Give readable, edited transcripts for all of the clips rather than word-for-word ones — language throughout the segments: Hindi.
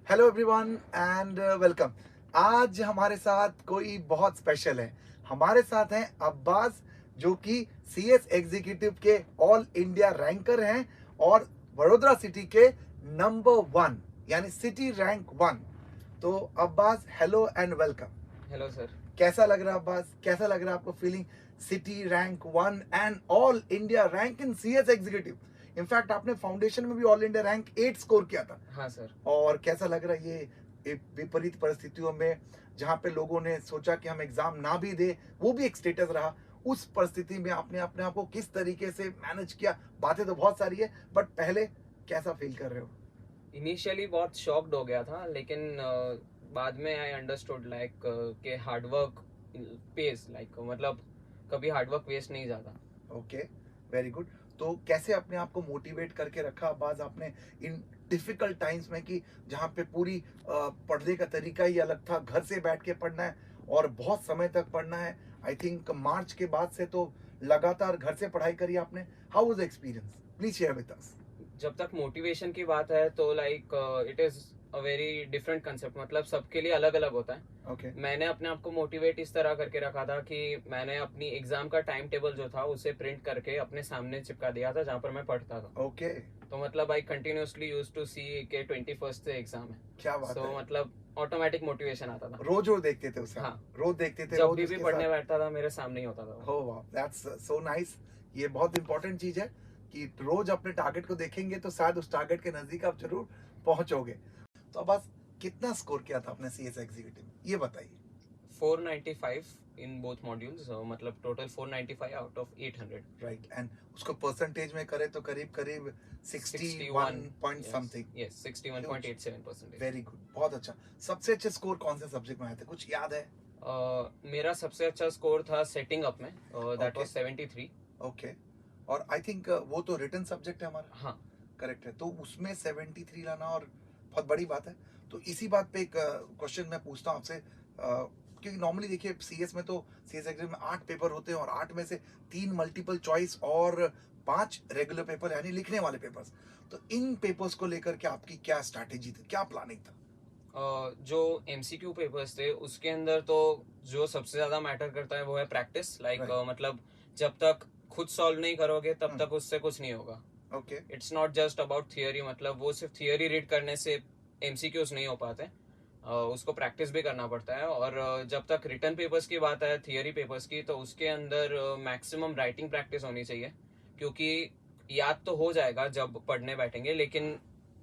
Hello everyone and welcome. आज हमारे साथ कोई बहुत स्पेशल है। हमारे साथ हैं अब्बास, जो कि सीएस एग्जीक्यूटिव के ऑल इंडिया रैंकर हैं और वडोदरा सिटी के नंबर 1 यानी सिटी रैंक 1। तो Abbas, hello and welcome. Hello sir. कैसा लग रहा है अब्बास? कैसा लग रहा है आपको feeling city rank 1 and all India rank in CS executive? In fact आपने फाउंडेशन में भी ऑल इंडिया रैंक 8 स्कोर किया था। हाँ सर। और कैसा लग रहा है ये विपरीत परिस्थितियों में, जहां पे लोगों ने सोचा कि हम एग्जाम ना भी दे, वो भी एक स्टेटस रहा। उस परिस्थिति में आपने अपने आप को किस तरीके से मैनेज किया? बातें तो बहुत सारी है, बट पहले कैसा फील कर रहे हो? इनिशियली बहुत शॉक्ड हो गया था, लेकिन बाद में आई अंडरस्टूड लाइक के हार्डवर्क पेस, लाइक मतलब कभी हार्डवर्क वेस्ट नहीं जाता। Okay, very good. तो कैसे अपने आप को मोटिवेट करके रखा बाज आपने इन डिफिकल्ट टाइम्स में, कि जहाँ पे पूरी पढ़ने का तरीका ही अलग था, घर से बैठ के पढ़ना है और बहुत समय तक पढ़ना है। आई थिंक मार्च के बाद से तो लगातार घर से पढ़ाई करी आपने। How was the experience? Please share with us. जब तक मोटिवेशन की बात है तो like it is a very different concept, मतलब सबके लिए अलग अलग होता है। ओके, मैंने अपने आप को मोटिवेट इस तरह करके रखा था कि मैंने अपनी एग्जाम का टाइम टेबल जो था उसे प्रिंट करके अपने सामने चिपका दिया था जहाँ पर मैं पढ़ता था। ओके, तो मतलब आई कंटिन्यूसली यूज टू सी के 21st से एग्जाम है। क्या बात है। मतलब ऑटोमेटिक मोटिवेशन आता था। रोज रोज देखते थे उसे? हाँ, रोज देखते थे, जब रोज भी उसके पढ़ने साथ? बैठता था मेरे सामने ही होता था वो। हो वाह, दैट्स सो नाइस। ये बहुत इंपॉर्टेंट चीज है कि रोज अपने टारगेट को देखेंगे तो शायद उस टारगेट के नजदीक आप जरूर पहुंचोगे। तो अब बस कितना स्कोर किया था आपने सीएस एग्जीक्यूटिव में, ये बताइए। 495 इन बोथ मॉड्यूल्स, मतलब total 495 out of 800। Right, and उसको परसेंटेज में करें तो करीब करीब 61 point something. Yes, 61.87%। Very good, बहुत अच्छा। सबसे अच्छे स्कोर कौन से सब्जेक्ट में आए थे, कुछ याद है? मेरा सबसे अच्छा स्कोर था सेटिंग अप में, दैट Okay. वाज 73। ओके, और आई थिंक वो तो रिटन सब्जेक्ट है हमारा। हाँ। करेक्ट है, तो उसमें 73 लाना और बहुत बड़ी बात है। तो इसी बात पे एक क्वेश्चन मैं पूछता हूँ आपसे, क्योंकि नॉर्मली देखिए सीएस में तो सीएस एग्जाम में 8 पेपर होते हैं और 8 में से 3 मल्टीपल चॉइस और 5 रेगुलर पेपर यानी लिखने वाले पेपर्स। तो इन पेपर्स को लेकर के आपकी क्या स्ट्रैटेजी थी, क्या प्लानिंग था? जो एमसीक्यू पेपर्स थे उसके अंदर तो जो सबसे ज्यादा मैटर करता है वो है प्रैक्टिस, लाइक Right. मतलब जब तक खुद सॉल्व नहीं करोगे तब तक उससे कुछ नहीं होगा। Okay, it's not just about theory, मतलब वो सिर्फ थियोरी रीड करने से एमसीक्यूज नहीं हो पाते। उसको प्रैक्टिस भी करना पड़ता है। और जब तक रिटर्न पेपर्स की बात है, थियोरी पेपर्स की, तो उसके अंदर मैक्सिमम राइटिंग प्रैक्टिस होनी चाहिए। क्योंकि याद तो हो जाएगा जब पढ़ने बैठेंगे, लेकिन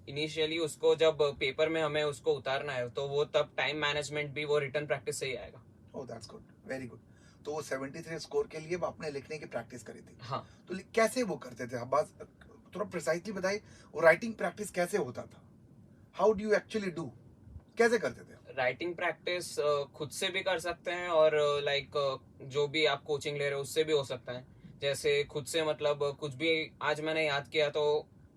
इनिशियली उसको जब पेपर में हमें उसको उतारना है तो वो तब टाइम मैनेजमेंट भी वो रिटर्न प्रैक्टिस से ही आएगा। Oh that's good, very good. तो वो 73 स्कोर के लिए आपने लिखने की प्रैक्टिस करी थी। हाँ। तो कैसे वो करते थे? आप बात थोड़ा प्रिसाइजली बताइए, वो राइटिंग प्रैक्टिस कैसे होता था? How do you actually do? कैसे करते थे? राइटिंग प्रैक्टिस खुद से भी कर सकते हैं और लाइक जो भी आप कोचिंग ले रहे हो उससे भी हो सकता है। जैसे खुद से मतलब कुछ भी आज मैंने याद किया तो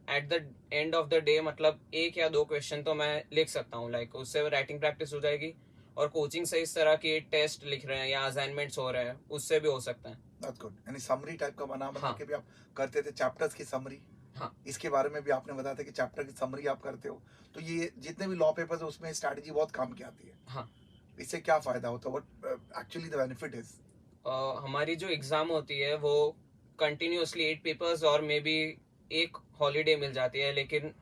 at the end of the day मतलब एक या दो क्वेश्चन तो मैं लिख सकता हूँ, लाइक उससे राइटिंग प्रैक्टिस हो जाएगी। और कोचिंग से इस तरह के टेस्ट लिख रहे हैं या असाइनमेंट्स हो रहे हैं उससे भी हो सकता है। दैट्स गुड, यानी समरी टाइप का बना हाँ। के भी आप करते थे, चैप्टर्स की समरी। हाँ। इसके बारे में भी आपने बताया था कि चैप्टर की समरी आप करते हो। तो ये जितने भी लॉ पेपर्स है उसमें स्ट्रैटेजी बहुत काम की आती है। हाँ। इससे क्या फायदा होता है? What actually the benefit is? हमारी जो एग्जाम होती है वो कंटिन्यूअसली 8 पेपर्स और मे बी एक हॉलीडे मिल जाती है, लेकिन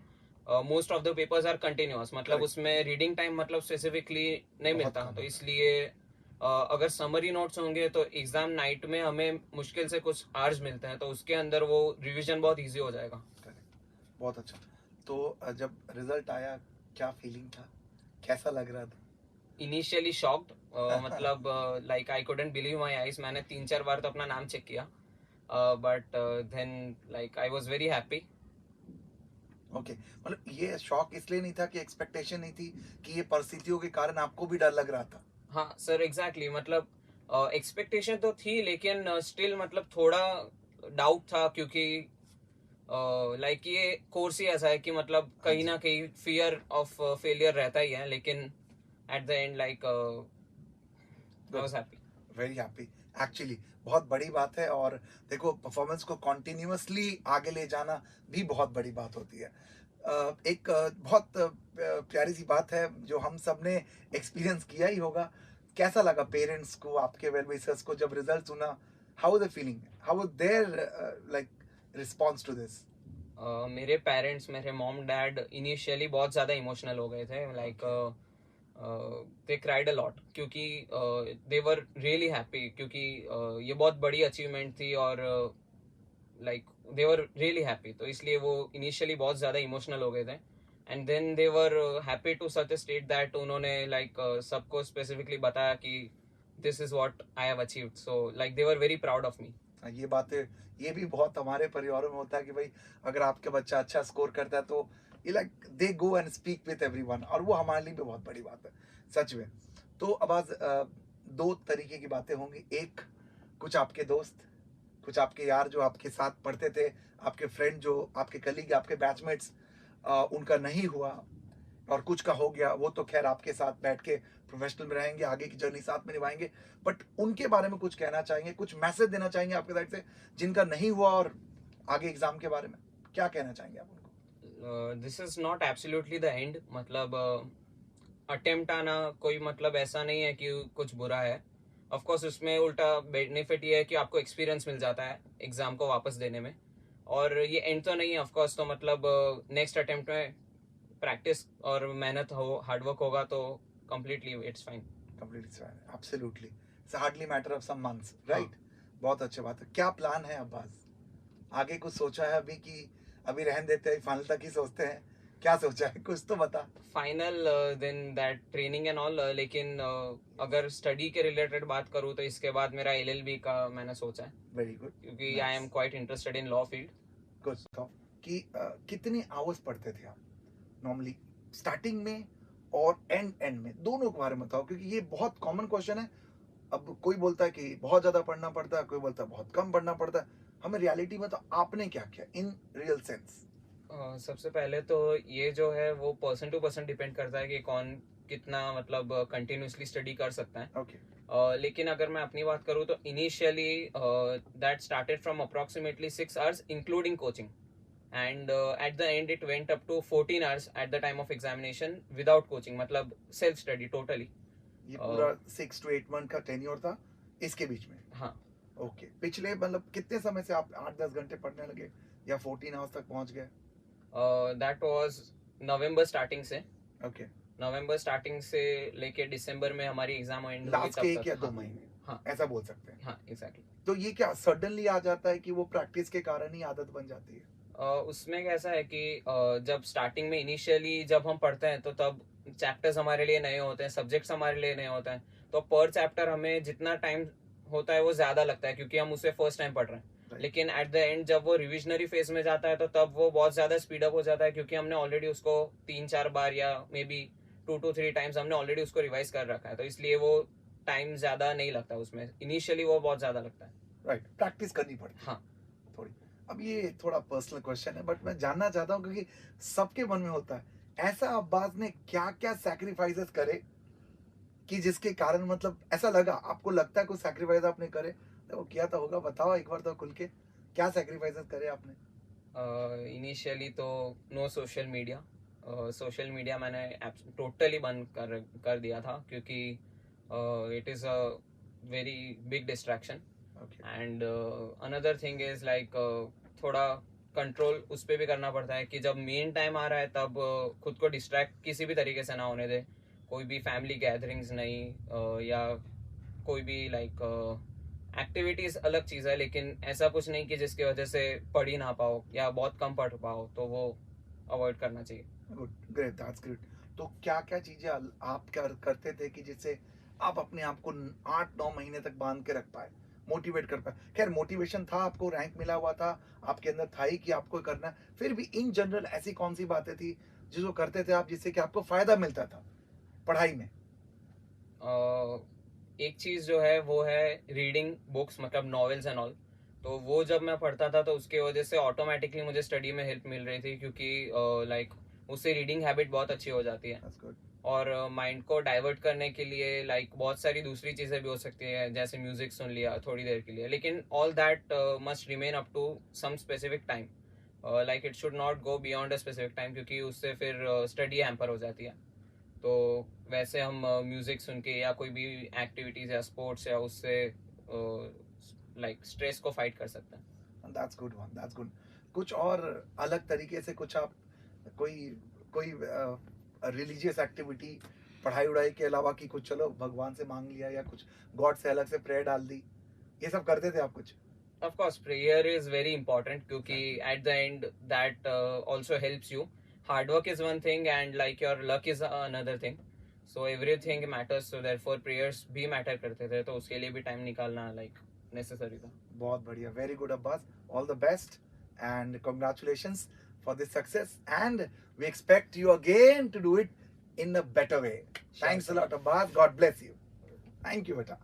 most of the papers are continuous, मतलब Correct. उसमें रीडिंग टाइम मतलब स्पेसिफिकली नहीं बहुत मिलता। कम तो होता है। इसलिए अगर समरी नोट्स होंगे तो एग्जाम नाइट में हमें मुश्किल से कुछ आवर्स मिलते हैं, तो उसके अंदर वो रिवीजन बहुत इजी हो जाएगा। करेक्ट, बहुत अच्छा। तो जब रिजल्ट आया, क्या फीलिंग था, कैसा लग रहा था? इनिशियली शॉक्ड, मतलब like I couldn't believe my eyes. मैंने 3-4 बार तो अपना नाम चेक किया, but then like I was very happy. Okay, मतलब ये शौक इसलिए नहीं था कि एक्सपेक्टेशन नहीं थी, कि ये परिस्थितियों के कारण आपको भी डर लग रहा था? हाँ सर, एग्जैक्टली मतलब एक्सपेक्टेशन तो थी, लेकिन स्टिल मतलब थोड़ा डाउट था, क्योंकि लाइक ये कोर्स ही ऐसा है कि मतलब हाँ कहीं जी, ना कहीं फियर ऑफ फेलियर रहता ही है, लेकिन at the end like I good, was happy. Very happy. Actually बहुत बड़ी बात है, और देखो परफॉर्मेंस को कॉन्टिन्यूसली आगे ले जाना भी बहुत बड़ी बात होती है। एक बहुत प्यारी सी बात है जो हम सब ने एक्सपीरियंस किया ही होगा। कैसा लगा पेरेंट्स को, आपके वेल विशर्स को जब रिजल्ट सुना? How the feeling, how there like response to this? मेरे पेरेंट्स, मेरे मॉम डैड इनिशियली बहुत ज़्यादा इमोशनल हो गए थे, like they cried a lot, क्योंकि दे वर रियली हैप्पी, क्योंकि ये बहुत बड़ी अचीवमेंट थी और like they were really happy, तो इसलिए वो इनिशियली बहुत ज़्यादा इमोशनल हो गए थे। And then they were happy to such a state that उन्होंने लाइक सबको स्पेसिफिकली बताया कि this is what I have achieved, so like they were very proud of me. ये बातें, ये भी बहुत हमारे परिवारों में होता है कि भाई अगर आपका बच्चा अच्छा स्कोर करता है तो ये like they go and speak with everyone, और वो हमारे लिए भी बहुत बड़ी बात है सच में। तो अब आज दो तरीके की बातें होंगी। एक, कुछ आपके दोस्त, कुछ आपके यार जो आपके साथ पढ़ते थे, आपके फ्रेंड जो आपके कलीग, आपके बैचमेट्स, उनका नहीं हुआ, और कुछ का हो गया, वो तो खैर आपके साथ बैठ के प्रोफेशनल में रहेंगे, आगे की जर्नी साथ में निभाएंगे। बट उनके बारे में कुछ कहना चाहेंगे, कुछ मैसेज देना चाहेंगे आपके साइड से, जिनका नहीं हुआ और आगे एग्जाम के बारे में क्या कहना चाहेंगे आप उनको? This is not absolutely the end, मतलब अटेम्प्ट आना कोई मतलब ऐसा नहीं है कि कुछ बुरा है। ऑफ कोर्स उसमें उल्टा बेनिफिट ये है कि आपको एक्सपीरियंस मिल जाता है एग्जाम को वापस देने में, और ये एंड तो नहीं है ऑफ कोर्स। तो मतलब नेक्स्ट अटेम्प्ट में प्रैक्टिस और मेहनत हो, हार्डवर्क होगा तो completely it's fine. Completely fine, absolutely. It's hardly matter of some months, right? बहुत अच्छी बात है। क्या प्लान है अब्बास? आगे कुछ सोचा है अभी कि अभी रहने देते हैं, फाइनल तक ही सोचते हैं? क्या सोचा है, कुछ तो बता। Final then that training and all, लेकिन अगर स्टडी के रिलेटेड बात करूँ तो इसके बाद मेरा एलएलबी का मैंने सोचा है। वेरी गुड, क्योंकि I am quite interested in law field. कुछ तो कि कितने आवर्स पढ़ते थे आप नॉर्मली स्टार्टिंग में और एंड में, दोनों के बारे में बताओ, क्योंकि ये बहुत कॉमन क्वेश्चन है। अब कोई बोलता है कि बहुत ज्यादा पढ़ना पड़ता है, कोई बोलता है बहुत कम पढ़ना पड़ता है। हमें रियलिटी में तो आपने क्या किया इन रियल सेंस? सबसे पहले तो ये जो है वो पर्सन टू पर्सन डिपेंड करता है कि कौन कितना मतलब कंटिन्यूसली स्टडी कर सकता है। ओके, लेकिन अगर मैं अपनी बात करूँ तो initially that started from approximately 6 hours including coaching, and at the end it went up to 14 hours at the time of examination without coaching, मतलब self study totally। ये पूरा 6 to 8 मंथ का टेन्योर था इसके बीच में? हाँ। ओके, पिछले मतलब कितने समय से आप 8-10 घंटे पढ़ने लगे या 14 आवर्स तक पहुंच गए? दैट वाज नवंबर स्टार्टिंग से। ओके, नवंबर स्टार्टिंग से लेके दिसंबर में हमारी एग्जाम एंड हुई, लास्ट के तब 1 या तक। 2 महीने, हाँ ऐसा बोल सकते हैं। हाँ एग्जैक्टली। तो ये क्या सडनली आ जाता है कि वो प्रैक्टिस के कारण ही आदत बन जाती है? उसमें कैसा है कि जब स्टार्टिंग में इनिशियली जब हम पढ़ते हैं तो तब चैप्टर्स हमारे लिए नए होते हैं, सब्जेक्ट्स हमारे लिए नए होते हैं, तो पर चैप्टर हमें जितना टाइम होता है वो ज्यादा लगता है क्योंकि हम उसे फर्स्ट टाइम पढ़ रहे हैं। लेकिन एट द एंड जब वो रिविजनरी फेज में जाता है तो तब वो बहुत ज्यादा स्पीड अप हो जाता है, क्योंकि हमने ऑलरेडी उसको 3-4 बार या मे बी 2 to 3 टाइम्स हमने ऑलरेडी उसको रिवाइज कर रखा है, तो इसलिए वो टाइम ज्यादा नहीं लगता उसमें। इनिशियली वो बहुत ज्यादा लगता है। राइट, प्रैक्टिस करनी पड़ती है। हाँ थोड़ी। अब ये थोड़ा पर्सनल क्वेश्चन है बट मैं जानना चाहता हूँ क्योंकि सबके मन में होता है, ऐसा अब्बास ने क्या क्या सैक्रिफाइसेस करे कि जिसके कारण मतलब ऐसा लगा, आपको लगता है कोई सैक्रिफाइस आपने करे तो वो किया तो होगा, बताओ एक बार तो खुल के, क्या सैक्रिफाइसेस करे आपने? इनिशियली तो no social media. Social media मैंने टोटली बंद कर दिया था, क्योंकि it is a very big distraction. And another thing is like थोड़ा कंट्रोल उस पर भी करना पड़ता है कि जब मेन टाइम आ रहा है तब खुद को डिस्ट्रैक्ट किसी भी तरीके से ना होने दे। कोई भी फैमिली गैदरिंग्स नहीं, या कोई भी लाइक एक्टिविटीज अलग चीज़ है, लेकिन ऐसा कुछ नहीं कि जिसकी वजह से पढ़ ही ना पाओ या बहुत कम पढ़ पाओ, तो वो अवॉइड करना चाहिए। Good, great, that's great. तो क्या क्या चीजें आप करते थे कि जिससे आप अपने आप को 8-9 महीने तक बांध के रख पाए, मोटिवेट कर पाए? खैर मोटिवेशन था, आपको रैंक मिला हुआ था, आपके अंदर था ही कि आपको करना है, फिर भी इन जनरल ऐसी कौन सी बातें थी जिसको करते थे आप जिससे कि आपको फायदा मिलता था पढ़ाई में? एक चीज जो है वो है रीडिंग बुक्स, मतलब नॉवेल्स एंड ऑल। तो वो जब मैं पढ़ता था तो उसके वजह से ऑटोमेटिकली मुझे स्टडी में हेल्प मिल रही थी, क्योंकि लाइक उससे रीडिंग हैबिट बहुत अच्छी हो जाती है। That's good. और माइंड को डाइवर्ट करने के लिए लाइक बहुत सारी दूसरी चीज़ें भी हो सकती है, जैसे म्यूजिक सुन लिया थोड़ी देर के लिए, लेकिन all that must remain up to some specific time. Like it should not go beyond a specific time, क्योंकि उससे फिर स्टडी हैम्पर हो जाती है। तो वैसे हम म्यूजिक सुन के या कोई भी एक्टिविटीज या स्पोर्ट्स या उससे लाइक स्ट्रेस को फाइट कर सकते हैं। That's good one, that's good. कुछ और अलग तरीके से कुछ आप कोई कोई रिलीजियस एक्टिविटी पढ़ाई उड़ाई के अलावा की कुछ, चलो भगवान से मांग लिया या कुछ गॉड से अलग से प्रेयर डाल दी, ये सब करते थे आप कुछ? Of course, prayer is very important क्योंकि at the end that also helps you. Hard work is one thing and like your luck is another thing. So everything matters. So therefore prayers भी matter करते थे, तो उसके लिए भी time निकालना like necessary था। बहुत बढ़िया, very good Abbas, all the best and congratulations for this success and we expect you again to do it in a better way. Thanks a lot Abbas, God bless you. Thank you beta.